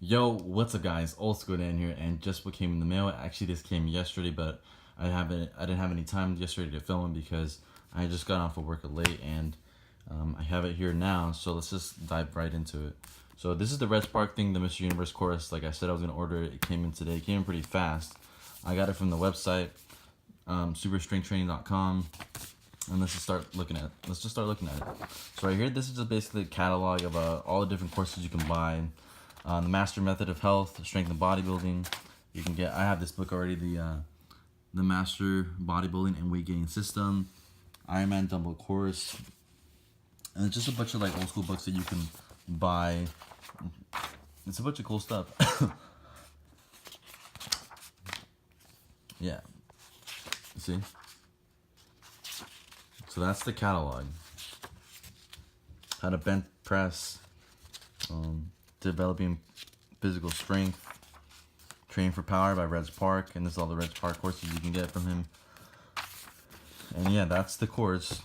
Yo, what's up guys? Old School Dan here, and just what came in the mail. Actually, this came yesterday, but I didn't have any time yesterday to film it because I just got off of work late, and I have it here now. So let's just dive right into it. So this is the Red Spark thing, the Mr. Universe course. Like I said, I was gonna order it. It came in today. It came in pretty fast. I got it from the website, superstrengthtraining.com. And let's just start looking at it. Let's just start looking at it. So right here, this is just basically a catalog of all the different courses you can buy. The Master Method of Health, Strength and Bodybuilding. You can get. I have this book already. The Master Bodybuilding and Weight Gain System, Ironman Dumbbell Course, and it's just a bunch of like old school books that you can buy. It's a bunch of cool stuff. Yeah. See. So that's the catalog. How to bench press, developing physical strength, Train for Power by Red Spark, and this is all the Red Spark courses you can get from him. And yeah, that's the course.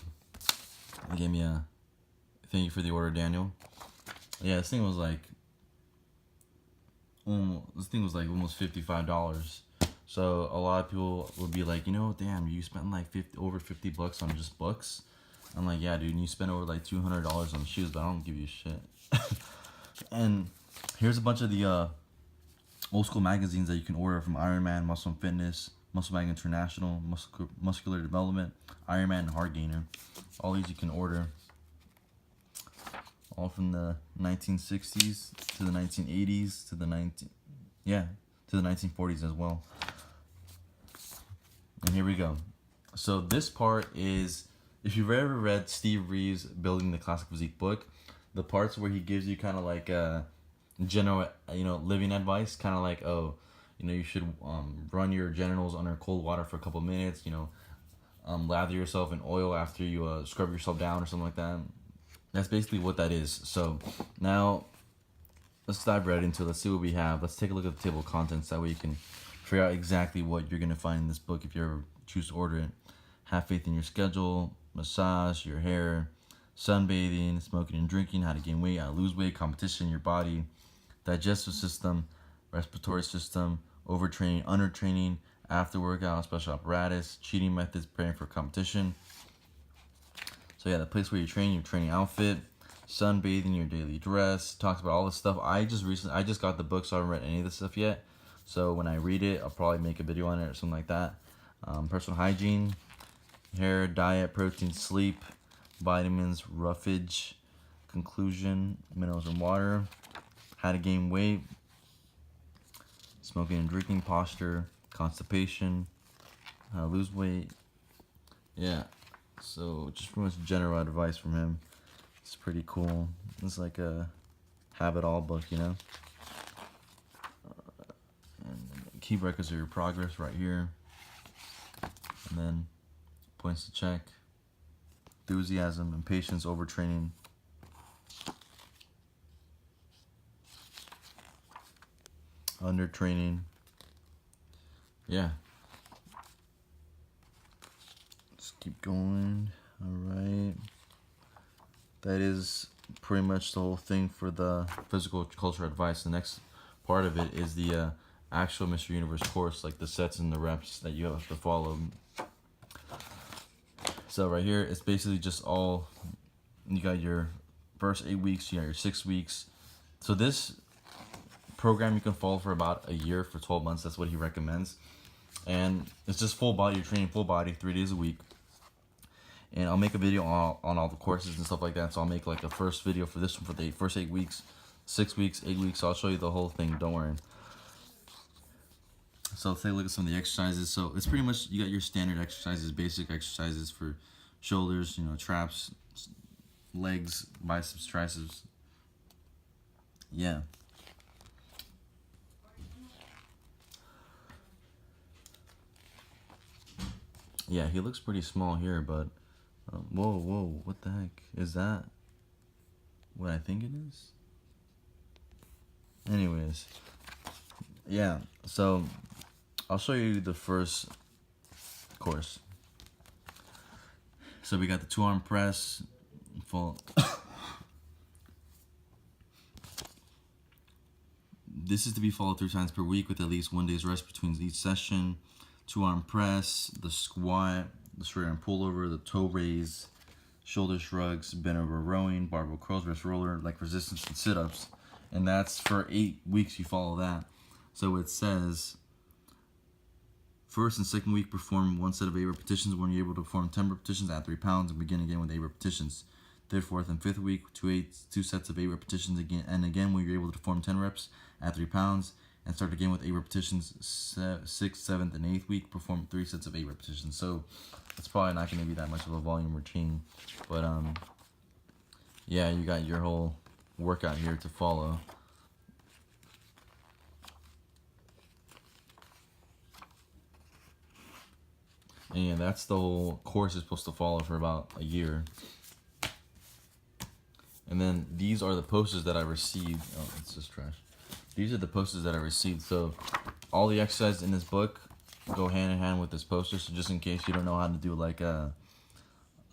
They gave me a thank you for the order, Daniel. Yeah, this thing was like almost $55. So a lot of people would be like, you know, damn, you spent like over 50 bucks on just books. I'm like, yeah, dude, and you spent over like $200 on shoes, but I don't give you shit. And here's a bunch of the old school magazines that you can order from Ironman, Muscle and Fitness, Muscle Mag International, Muscular Development, Ironman, and Heart Gainer. All these you can order. All from the 1960s to the 1980s to the 1940s as well. And here we go. So this part is, if you've ever read Steve Reeves' Building the Classic Physique book, the parts where he gives you kind of like general, living advice, kind of like, oh, you should run your genitals under cold water for a couple minutes, lather yourself in oil after you scrub yourself down or something like that. That's basically what that is. So now let's dive right into it. Let's see what we have. Let's take a look at the table of contents. That way you can figure out exactly what you're going to find in this book if you ever choose to order it. Have faith in your schedule, massage, your hair, sunbathing, smoking and drinking, how to gain weight, how to lose weight, competition, your body, digestive system, respiratory system, overtraining, undertraining, after workout, special apparatus, cheating methods, preparing for competition. So yeah, the place where you train, your training outfit, sunbathing, your daily dress, talks about all this stuff. I just got the book, so I haven't read any of this stuff yet. So when I read it, I'll probably make a video on it or something like that. Personal hygiene, hair, diet, protein, sleep, vitamins, roughage, conclusion, minerals and water, how to gain weight, smoking and drinking, posture, constipation, how to lose weight. Yeah. So just pretty much general advice from him. It's pretty cool. It's like a have-it-all book, and keep records of your progress right here. And then points to check. Enthusiasm, impatience, overtraining. Undertraining. Yeah. Let's keep going. Alright. That is pretty much the whole thing for the physical culture advice. The next part of it is the actual Mr. Universe course, like the sets and the reps that you have to follow. So right here, it's basically just all, you got your first 8 weeks, you got your 6 weeks. So this program you can follow for about a year, for 12 months. That's what he recommends. And it's just full body, you're training full body 3 days a week. And I'll make a video on all the courses and stuff like that. So I'll make like a first video for this one for the first 8 weeks, 6 weeks, 8 weeks. So I'll show you the whole thing, don't worry. So let's take a look at some of the exercises. So it's pretty much, you got your standard exercises, basic exercises for shoulders, traps, legs, biceps, triceps. Yeah. Yeah, he looks pretty small here, but whoa, what the heck? Is that what I think it is? Anyways, yeah, so I'll show you the first course. So we got the 2-arm press, full This is to be followed 3 times per week with at least 1 day's rest between each session. 2-arm press, the squat, the straight arm pullover, the toe raise, shoulder shrugs, bent over rowing, barbell curls, wrist roller, leg resistance, and sit-ups. And that's for 8 weeks you follow that. So it says, first and second week perform 1 set of 8 repetitions. When you're able to perform 10 repetitions, add 3 pounds and begin again with 8 repetitions. Third, fourth, and fifth week, 2 sets of 8 repetitions again. And again, when you're able to perform 10 reps, add 3 pounds and start again with 8 repetitions. 6th, 7th, and 8th week, perform 3 sets of 8 repetitions. So it's probably not going to be that much of a volume routine, but yeah, you got your whole workout here to follow. And yeah, that's the whole course is supposed to follow for about a year. And then these are the posters that I received. Oh, it's just trash. These are the posters that I received. So all the exercises in this book go hand in hand with this poster. So just in case you don't know how to do like a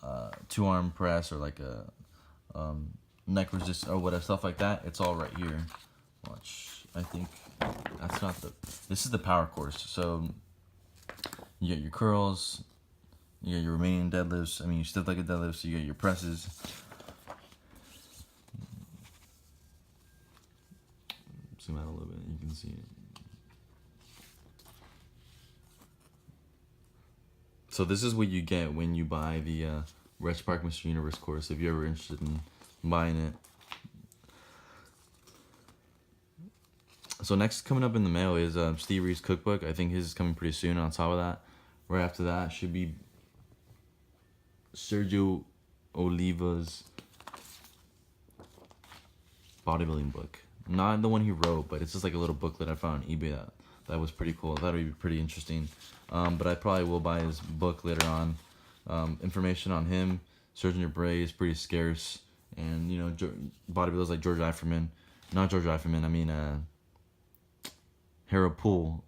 2-arm press or like a neck resist or whatever, stuff like that, it's all right here. Watch. I think that's not the. This is the power course. So you get your curls, you get your remaining deadlifts. I mean, you stiff like a deadlift. So you get your presses. Zoom out a little bit, you can see it. So this is what you get when you buy the Reg Park Mr. Universe course, if you're ever interested in buying it. So next coming up in the mail is Steve Reeves' cookbook. I think his is coming pretty soon. On top of that, right after that should be Sergio Oliva's bodybuilding book. Not the one he wrote, but it's just like a little booklet I found on eBay that was pretty cool. That would be pretty interesting. But I probably will buy his book later on. Information on him, Sergio Bray is pretty scarce, and you know, bodybuilders like George Iferman, not George Iferman. I mean, Harold Poole.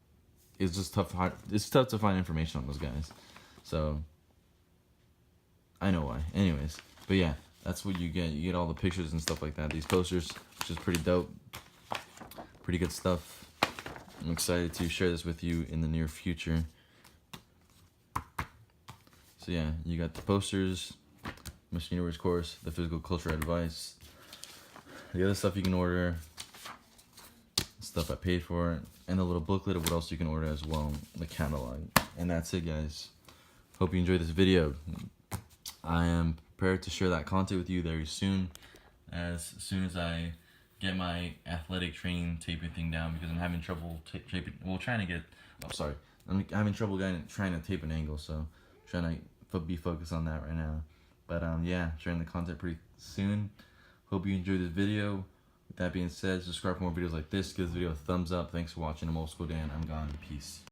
It's just tough. It's tough to find information on those guys. So I know why. Anyways, but yeah, that's what you get. You get all the pictures and stuff like that. These posters, which is pretty dope. Pretty good stuff. I'm excited to share this with you in the near future. So yeah, you got the posters, Mr. Universe course, the physical culture advice, the other stuff you can order, stuff I paid for, and a little booklet of what else you can order as well, the catalog. And that's it, guys. Hope you enjoyed this video. I am prepared to share that content with you very soon as I get my athletic training taping thing down, because I'm having trouble taping. Well, trying to get. Oh, sorry. I'm having trouble trying to tape an angle, so I'm trying to be focused on that right now. But yeah, sharing the content pretty soon. Hope you enjoyed this video. With that being said, subscribe for more videos like this. Give this video a thumbs up. Thanks for watching. I'm Old School Dan. I'm gone. Peace.